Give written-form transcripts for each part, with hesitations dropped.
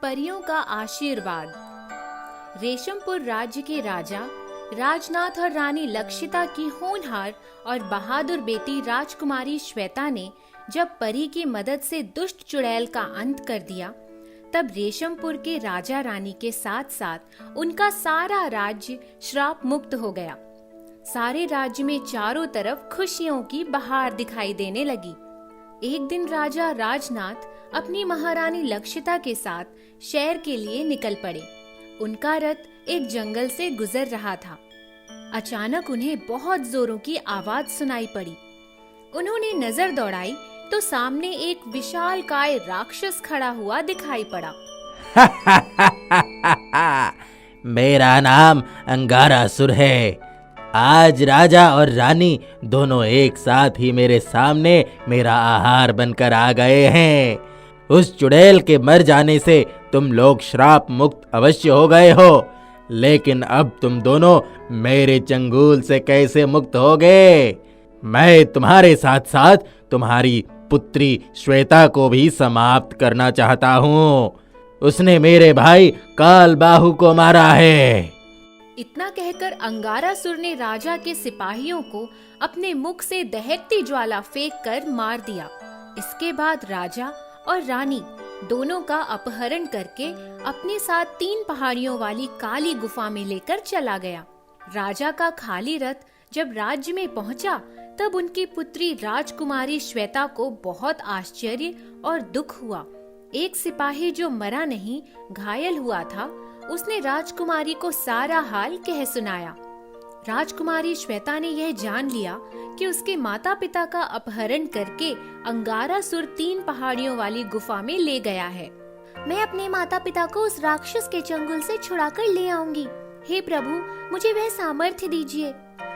परियों का आशीर्वाद। रेशमपुर राज्य के राजा राजनाथ और रानी लक्षिता की होनहार और बहादुर बेटी राजकुमारी श्वेता ने जब परी की मदद से दुष्ट चुड़ैल का अंत कर दिया, तब रेशमपुर के राजा रानी के साथ साथ उनका सारा राज्य श्राप मुक्त हो गया। सारे राज्य में चारों तरफ खुशियों की बहार दिखाई देने लगी। एक दिन राजा राजनाथ अपनी महारानी लक्षिता के साथ शहर के लिए निकल पड़े। उनका रथ एक जंगल से गुजर रहा था। अचानक उन्हें बहुत जोरों की आवाज सुनाई पड़ी। उन्होंने नजर दौड़ाई तो सामने एक विशालकाय राक्षस खड़ा हुआ दिखाई पड़ा। मेरा नाम अंगारासुर है। आज राजा और रानी दोनों एक साथ ही मेरे सामने मेरा आहार बनकर आ गए हैं। उस चुड़ैल के मर जाने से तुम लोग श्राप मुक्त अवश्य हो गए हो, लेकिन अब तुम दोनों मेरे चंगुल से कैसे मुक्त होगे? मैं तुम्हारे साथ साथ तुम्हारी पुत्री श्वेता को भी समाप्त करना चाहता हूँ। उसने मेरे भाई कालबाहु को मारा है। इतना कहकर अंगारासुर ने राजा के सिपाहियों को अपने मुख से दहकती ज्वाला फेंक कर मार दिया। इसके बाद राजा और रानी दोनों का अपहरण करके अपने साथ 3 पहाड़ियों वाली काली गुफा में लेकर चला गया। राजा का खाली रथ जब राज्य में पहुंचा, तब उनकी पुत्री राजकुमारी श्वेता को बहुत आश्चर्य और दुख हुआ। एक सिपाही जो मरा नहीं घायल हुआ था, उसने राजकुमारी को सारा हाल कह सुनाया। राजकुमारी श्वेता ने यह जान लिया कि उसके माता पिता का अपहरण करके अंगारासुर 3 पहाड़ियों वाली गुफा में ले गया है। मैं अपने माता पिता को उस राक्षस के चंगुल से छुड़ाकर ले आऊंगी। हे प्रभु, मुझे वह सामर्थ्य दीजिए।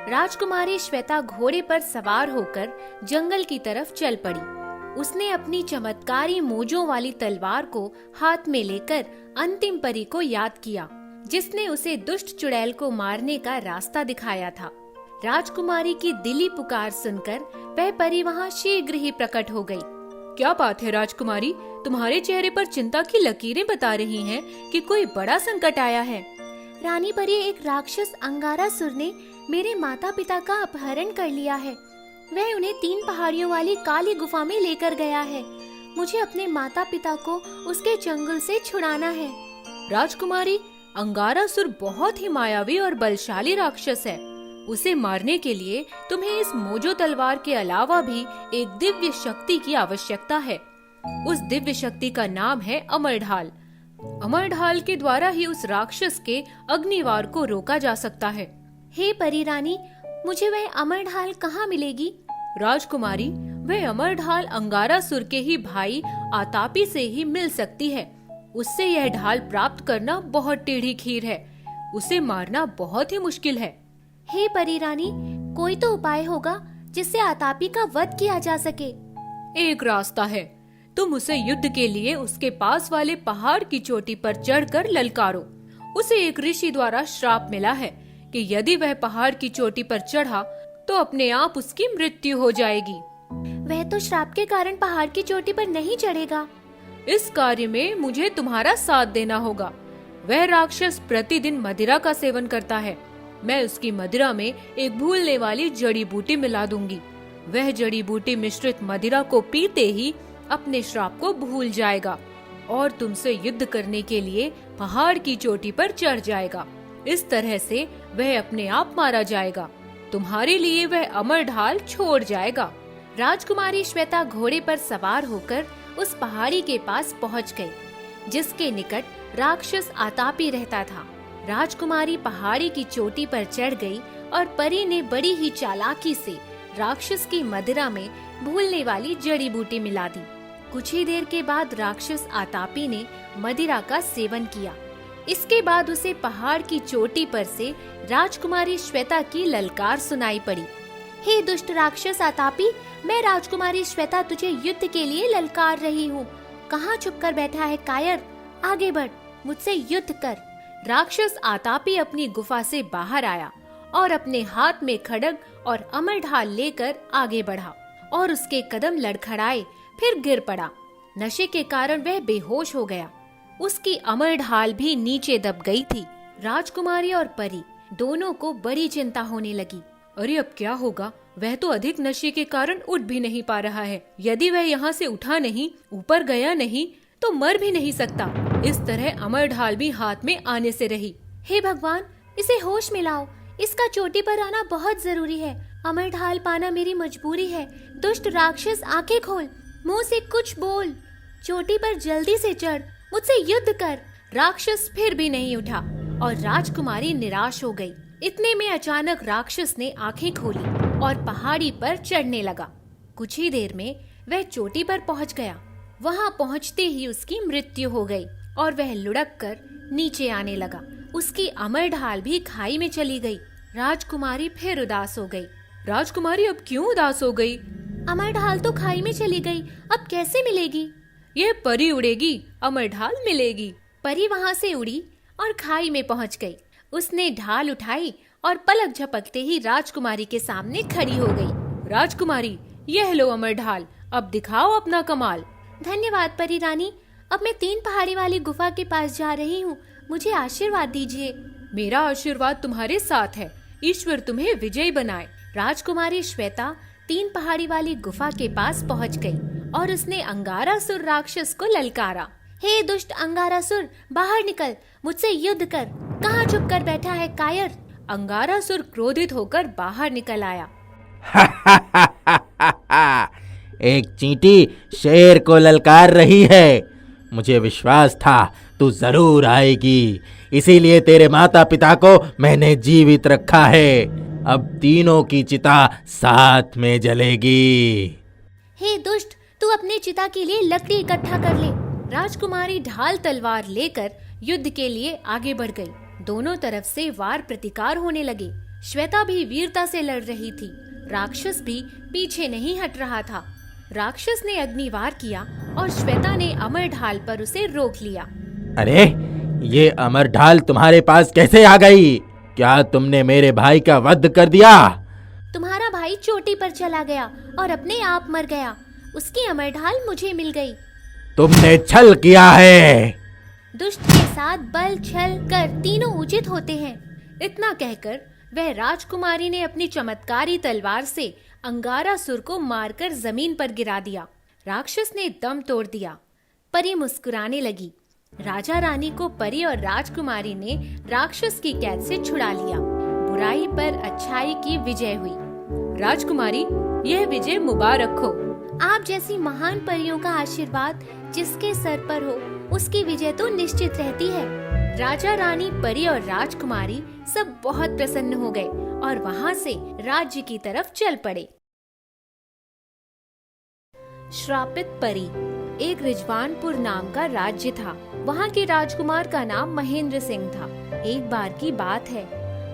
राजकुमारी श्वेता घोड़े पर सवार होकर जंगल की तरफ चल पड़ी। उसने अपनी चमत्कारी मोजों वाली तलवार को हाथ में लेकर अंतिम परी को याद किया, जिसने उसे दुष्ट चुड़ैल को मारने का रास्ता दिखाया था। राजकुमारी की दिली पुकार सुनकर वह परी वहाँ शीघ्र ही प्रकट हो गई। क्या बात है राजकुमारी, तुम्हारे चेहरे पर चिंता की लकीरें बता रही हैं कि कोई बड़ा संकट आया है। रानी परी, एक राक्षस अंगारासुर ने मेरे माता पिता का अपहरण कर लिया है। वह उन्हें 3 पहाड़ियों वाली काली गुफा में लेकर गया है। मुझे अपने माता पिता को उसके चंगुल से छुड़ाना है। राजकुमारी, अंगारासुर बहुत ही मायावी और बलशाली राक्षस है। उसे मारने के लिए तुम्हें इस मोजो तलवार के अलावा भी एक दिव्य शक्ति की आवश्यकता है। उस दिव्य शक्ति का नाम है अमर ढाल। अमर ढाल के द्वारा ही उस राक्षस के अग्निवार को रोका जा सकता है। हे परी रानी, मुझे वह अमर ढाल कहाँ मिलेगी? राजकुमारी, वह अमर ढाल अंगारासुर के ही भाई आतापी से ही मिल सकती है। उससे यह ढाल प्राप्त करना बहुत टेढ़ी खीर है। उसे मारना बहुत ही मुश्किल है। हे परी रानी, कोई तो उपाय होगा जिससे आतापी का वध किया जा सके। एक रास्ता है। तुम उसे युद्ध के लिए उसके पास वाले पहाड़ की चोटी पर चढ़कर ललकारो। उसे एक ऋषि द्वारा श्राप मिला है कि यदि वह पहाड़ की चोटी पर चढ़ा तो अपने आप उसकी मृत्यु हो जाएगी। वह तो श्राप के कारण पहाड़ की चोटी पर नहीं चढ़ेगा। इस कार्य में मुझे तुम्हारा साथ देना होगा। वह राक्षस प्रतिदिन मदिरा का सेवन करता है। मैं उसकी मदिरा में एक भूलने वाली जड़ी बूटी मिला दूंगी। वह जड़ी बूटी मिश्रित मदिरा को पीते ही अपने श्राप को भूल जाएगा और तुमसे युद्ध करने के लिए पहाड़ की चोटी पर चढ़ जाएगा। इस तरह से वह अपने आप मारा जाएगा। तुम्हारे लिए वह अमर ढाल छोड़ जाएगा। राजकुमारी श्वेता घोड़े पर सवार होकर उस पहाड़ी के पास पहुंच गई, जिसके निकट राक्षस आतापी रहता था। राजकुमारी पहाड़ी की चोटी पर चढ़ गई और परी ने बड़ी ही चालाकी से राक्षस की मदिरा में भूलने वाली जड़ी बूटी मिला दी। कुछ ही देर के बाद राक्षस आतापी ने मदिरा का सेवन किया। इसके बाद उसे पहाड़ की चोटी पर से राजकुमारी श्वेता की ललकार सुनाई पड़ी। हे दुष्ट राक्षस आतापी, मैं राजकुमारी श्वेता तुझे युद्ध के लिए ललकार रही हूँ। कहाँ छुपकर बैठा है कायर? आगे बढ़, मुझसे युद्ध कर। राक्षस आतापी अपनी गुफा से बाहर आया और अपने हाथ में खड्ग और अमर ढाल लेकर आगे बढ़ा और उसके कदम लड़खड़ाए, फिर गिर पड़ा। नशे के कारण वह बेहोश हो गया। उसकी अमर ढाल भी नीचे दब गई थी। राजकुमारी और परी दोनों को बड़ी चिंता होने लगी। अरे अब क्या होगा? वह तो अधिक नशे के कारण उठ भी नहीं पा रहा है। यदि वह यहाँ से उठा नहीं, ऊपर गया नहीं, तो मर भी नहीं सकता। इस तरह अमर ढाल भी हाथ में आने से रही। हे भगवान, इसे होश में लाओ। इसका चोटी पर आना बहुत जरूरी है। अमर ढाल पाना मेरी मजबूरी है। दुष्ट राक्षस, आंखें खोल, मुंह से कुछ बोल। चोटी पर जल्दी से चढ़, मुझसे युद्ध कर। राक्षस फिर भी नहीं उठा और राजकुमारी निराश हो गई। इतने में अचानक राक्षस ने आंखें खोली और पहाड़ी पर चढ़ने लगा। कुछ ही देर में वह चोटी पर पहुंच गया। वहां पहुंचते ही उसकी मृत्यु हो गई और वह लुढ़क कर नीचे आने लगा। उसकी अमर ढाल भी खाई में चली गई। राजकुमारी फिर उदास हो गई। राजकुमारी अब क्यों उदास हो गई? अमर ढाल तो खाई में चली गई, अब कैसे मिलेगी? ये परी उड़ेगी, अमर ढाल मिलेगी। परी वहां से उड़ी और खाई में पहुंच गई। उसने ढाल उठाई और पलक झपकते ही राजकुमारी के सामने खड़ी हो गई। राजकुमारी, यह लो अमर ढाल, अब दिखाओ अपना कमाल। धन्यवाद परी रानी। अब मैं 3 पहाड़ी वाली गुफा के पास जा रही हूँ, मुझे आशीर्वाद दीजिए। मेरा आशीर्वाद तुम्हारे साथ है, ईश्वर तुम्हें विजयी बनाए। राजकुमारी श्वेता 3 पहाड़ी वाली गुफा के पास पहुँच गई और उसने अंगारासुर राक्षस को ललकारा। हे दुष्ट अंगारासुर, बाहर निकल, मुझसे युद्ध कर। कहाँ छुप कर बैठा है कायर? अंगारासुर क्रोधित होकर बाहर निकल आया। एक चींटी शेर को ललकार रही है। मुझे विश्वास था तू जरूर आएगी, इसीलिए तेरे माता पिता को मैंने जीवित रखा है। अब तीनों की चिता साथ में जलेगी। हे दुष्ट, तू अपने चिता के लिए लकड़ी इकट्ठा कर ले। राजकुमारी ढाल तलवार लेकर युद्ध के लिए आगे बढ़ गई। दोनों तरफ से वार प्रतिकार होने लगे। श्वेता भी वीरता से लड़ रही थी। राक्षस भी पीछे नहीं हट रहा था। राक्षस ने अग्निवार किया और श्वेता ने अमर ढाल पर उसे रोक लिया। अरे, ये अमर ढाल तुम्हारे पास कैसे आ गई? क्या तुमने मेरे भाई का वध कर दिया? तुम्हारा भाई चोटी पर चला गया और अपने आप मर गया। उसकी अमर ढाल मुझे मिल गई। तुमने छल किया है। दुष्ट के साथ बल छल कर तीनों उचित होते हैं। इतना कहकर वह राजकुमारी ने अपनी चमत्कारी तलवार से अंगारासुर को मारकर जमीन पर गिरा दिया। राक्षस ने दम तोड़ दिया। परी मुस्कुराने लगी। राजा रानी को परी और राजकुमारी ने राक्षस की कैद से छुड़ा लिया। बुराई पर अच्छाई की विजय हुई। राजकुमारी, यह विजय मुबारक हो। आप जैसी महान परियों का आशीर्वाद जिसके सर पर हो, उसकी विजय तो निश्चित रहती है। राजा रानी, परी और राजकुमारी सब बहुत प्रसन्न हो गए और वहाँ से राज्य की तरफ चल पड़े। श्रापित परी। एक रिजवानपुर नाम का राज्य था। वहाँ के राजकुमार का नाम महेंद्र सिंह था। एक बार की बात है,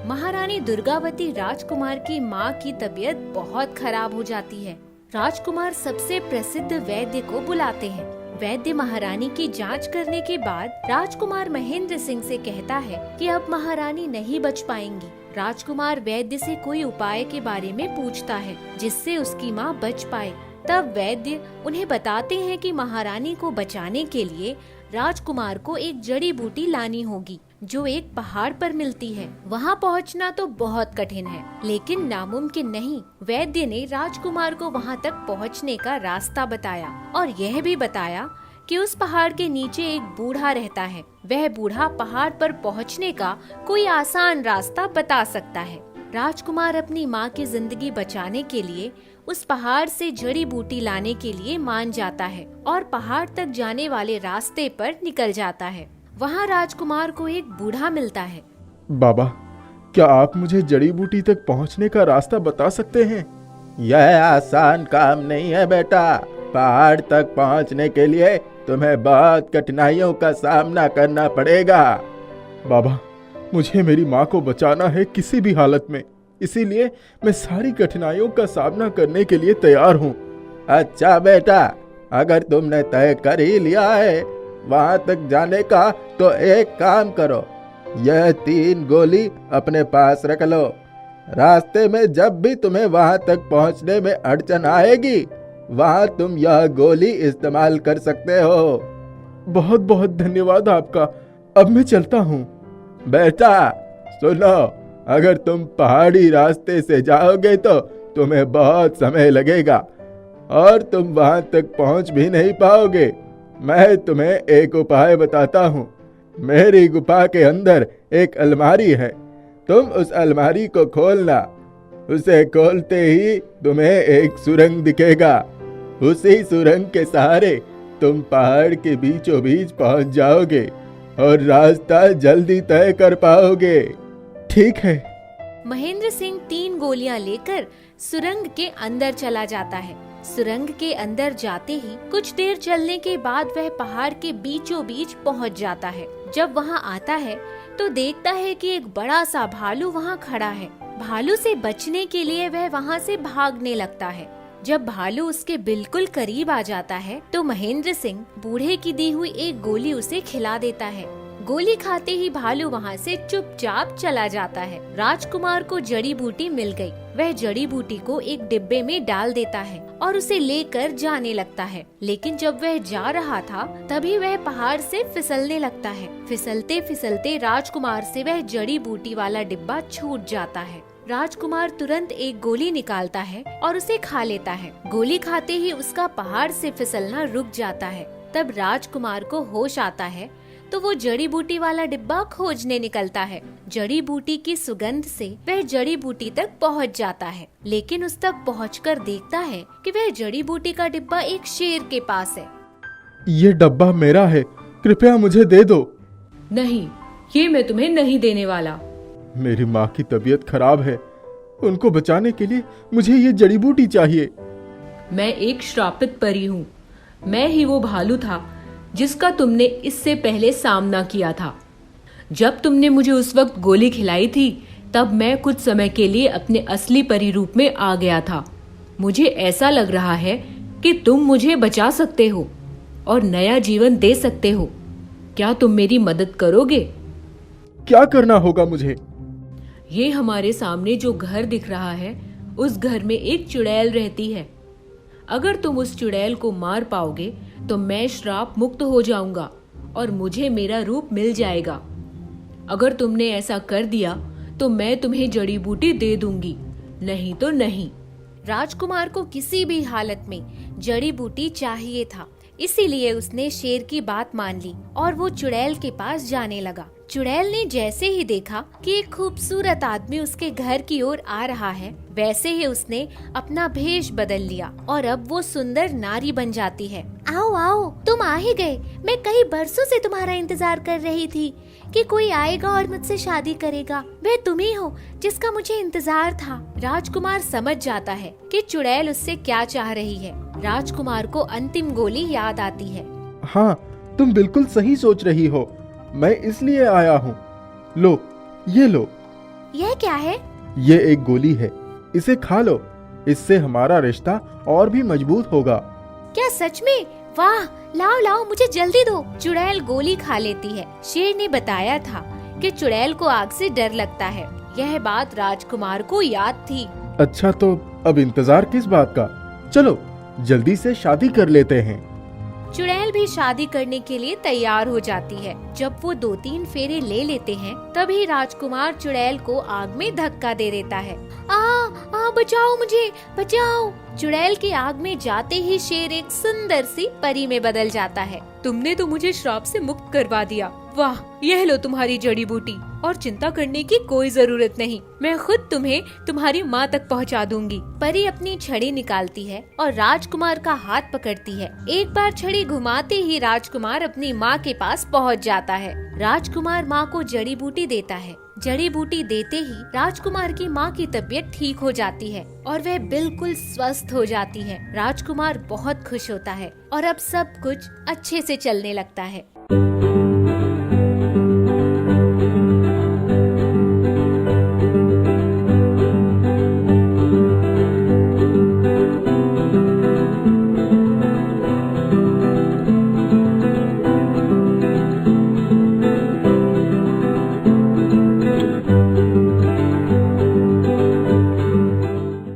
महारानी दुर्गावती राजकुमार की माँ की तबीयत बहुत खराब हो जाती है। राजकुमार सबसे प्रसिद्ध वैद्य को बुलाते हैं। वैद्य महारानी की जांच करने के बाद राजकुमार महेंद्र सिंह से कहता है कि अब महारानी नहीं बच पाएंगी। राजकुमार वैद्य से कोई उपाय के बारे में पूछता है जिससे उसकी माँ बच पाए। तब वैद्य उन्हें बताते हैं कि महारानी को बचाने के लिए राजकुमार को एक जड़ी बूटी लानी होगी जो एक पहाड़ पर मिलती है। वहाँ पहुँचना तो बहुत कठिन है, लेकिन नामुमकिन नहीं। वैद्य ने राजकुमार को वहाँ तक पहुँचने का रास्ता बताया और यह भी बताया कि उस पहाड़ के नीचे एक बूढ़ा रहता है। वह बूढ़ा पहाड़ पर पहुँचने का कोई आसान रास्ता बता सकता है। राजकुमार अपनी माँ की जिंदगी बचाने के लिए उस पहाड़ से जड़ी बूटी लाने के लिए मान जाता है और पहाड़ तक जाने वाले रास्ते पर निकल जाता है। वहाँ राजकुमार को एक बूढ़ा मिलता है। बाबा, क्या आप मुझे जड़ी बूटी तक पहुँचने का रास्ता बता सकते हैं? यह आसान काम नहीं है बेटा। पहाड़ तक पहुंचने के लिए तुम्हें बहुत कठिनाइयों का सामना करना पड़ेगा। बाबा, मुझे मेरी माँ को बचाना है किसी भी हालत में, इसीलिए मैं सारी कठिनाइयों का सामना करने के लिए तैयार हूँ। अच्छा बेटा, अगर तुमने तय कर ही लिया है वहां तक जाने का, तो एक काम करो, यह 3 गोली अपने पास रख लो। रास्ते में जब भी तुम्हें वहां तक पहुंचने में अड़चन आएगी, वहां तुम यह गोली इस्तेमाल कर सकते हो। बहुत बहुत धन्यवाद आपका। अब मैं चलता हूँ। बेटा सुनो, अगर तुम पहाड़ी रास्ते से जाओगे तो तुम्हें बहुत समय लगेगा और तुम वहां तक पहुंच भी नहीं पाओगे। मैं तुम्हें एक उपाय बताता हूँ। मेरी गुफा के अंदर एक अलमारी है, तुम उस अलमारी को खोलना। उसे खोलते ही तुम्हें एक सुरंग दिखेगा। उसी सुरंग के सहारे तुम पहाड़ के बीचों बीच पहुंच जाओगे और रास्ता जल्दी तय कर पाओगे। ठीक है। महेंद्र सिंह 3 गोलियां लेकर सुरंग के अंदर चला जाता है। सुरंग के अंदर जाते ही कुछ देर चलने के बाद वह पहाड़ के बीचों बीच पहुंच जाता है। जब वहां आता है तो देखता है कि एक बड़ा सा भालू वहां खड़ा है। भालू से बचने के लिए वह वहां से भागने लगता है। जब भालू उसके बिल्कुल करीब आ जाता है तो महेंद्र सिंह बूढ़े की दी हुई एक गोली उसे खिला देता है। गोली खाते ही भालू वहाँ से चुपचाप चला जाता है। राजकुमार को जड़ी बूटी मिल गई। वह जड़ी बूटी को एक डिब्बे में डाल देता है और उसे लेकर जाने लगता है। लेकिन जब वह जा रहा था तभी वह पहाड़ से फिसलने लगता है। फिसलते फिसलते राजकुमार से वह जड़ी बूटी वाला डिब्बा छूट जाता है। राजकुमार तुरंत एक गोली निकालता है और उसे खा लेता है। गोली खाते ही उसका पहाड़ से फिसलना रुक जाता है। तब राजकुमार को होश आता है तो वो जड़ी बूटी वाला डिब्बा खोजने निकलता है। जड़ी बूटी की सुगंध से वह जड़ी बूटी तक पहुंच जाता है, लेकिन उस तक पहुंचकर देखता है कि वह जड़ी बूटी का डिब्बा एक शेर के पास है। ये डब्बा मेरा है, कृपया मुझे दे दो। नहीं, ये मैं तुम्हें नहीं देने वाला। मेरी माँ की तबीयत खराब है, उनको बचाने के लिए मुझे ये जड़ी बूटी चाहिए। मैं एक श्रापित परी हूँ। मैं ही वो भालू था जिसका तुमने इससे पहले सामना किया था। जब तुमने मुझे उस वक्त गोली खिलाई थी तब मैं कुछ समय के लिए अपने असली परी रूप में आ गया था। मुझे ऐसा लग रहा है कि तुम मुझे बचा सकते हो और नया जीवन दे सकते हो। क्या तुम मेरी मदद करोगे? क्या करना होगा मुझे? ये हमारे सामने जो घर दिख रहा है उस घर में एक चुड़ैल रहती है। अगर तुम उस चुड़ैल को मार पाओगे तो मैं श्राप मुक्त हो जाऊंगा और मुझे मेरा रूप मिल जाएगा। अगर तुमने ऐसा कर दिया तो मैं तुम्हें जड़ी बूटी दे दूंगी, नहीं तो नहीं। राजकुमार को किसी भी हालत में जड़ी बूटी चाहिए था, इसीलिए उसने शेर की बात मान ली और वो चुड़ैल के पास जाने लगा। चुड़ैल ने जैसे ही देखा कि एक खूबसूरत आदमी उसके घर की ओर आ रहा है, वैसे ही उसने अपना भेष बदल लिया और अब वो सुंदर नारी बन जाती है। आओ आओ, तुम आ ही गए। मैं कई बरसों से तुम्हारा इंतजार कर रही थी कि कोई आएगा और मुझसे शादी करेगा। वह तुम ही हो जिसका मुझे इंतजार था। राजकुमार समझ जाता है कि चुड़ैल उससे क्या चाह रही है। राजकुमार को अंतिम गोली याद आती है। हाँ, तुम बिल्कुल सही सोच रही हो, मैं इसलिए आया हूँ। लो, ये लो। यह क्या है? ये एक गोली है, इसे खा लो। इससे हमारा रिश्ता और भी मजबूत होगा। क्या सच में? वाह, लाओ लाओ, मुझे जल्दी दो। चुड़ैल गोली खा लेती है। शेर ने बताया था कि चुड़ैल को आग से डर लगता है। यह बात राजकुमार को याद थी। अच्छा, तो अब इंतजार किस बात का? चलो जल्दी से शादी कर लेते हैं। चुड़ैल भी शादी करने के लिए तैयार हो जाती है। जब वो 2-3 फेरे ले लेते हैं तभी राजकुमार चुड़ैल को आग में धक्का दे देता है। बचाओ मुझे, बचाओ। चुड़ैल की आग में जाते ही शेर एक सुंदर सी परी में बदल जाता है। तुमने तो मुझे श्राप से मुक्त करवा दिया। वाह, यह लो तुम्हारी जड़ी बूटी और चिंता करने की कोई जरूरत नहीं। मैं खुद तुम्हें तुम्हारी माँ तक पहुँचा दूंगी। परी अपनी छड़ी निकालती है और राजकुमार का हाथ पकड़ती है। एक बार छड़ी घुमाते ही राजकुमार अपनी माँ के पास पहुँच जाता है। राजकुमार माँ को जड़ी बूटी देता है। जड़ी बूटी देते ही राजकुमार की माँ की तबीयत ठीक हो जाती है और वह बिल्कुल स्वस्थ हो जाती है। राजकुमार बहुत खुश होता है और अब सब कुछ अच्छे से चलने लगता है।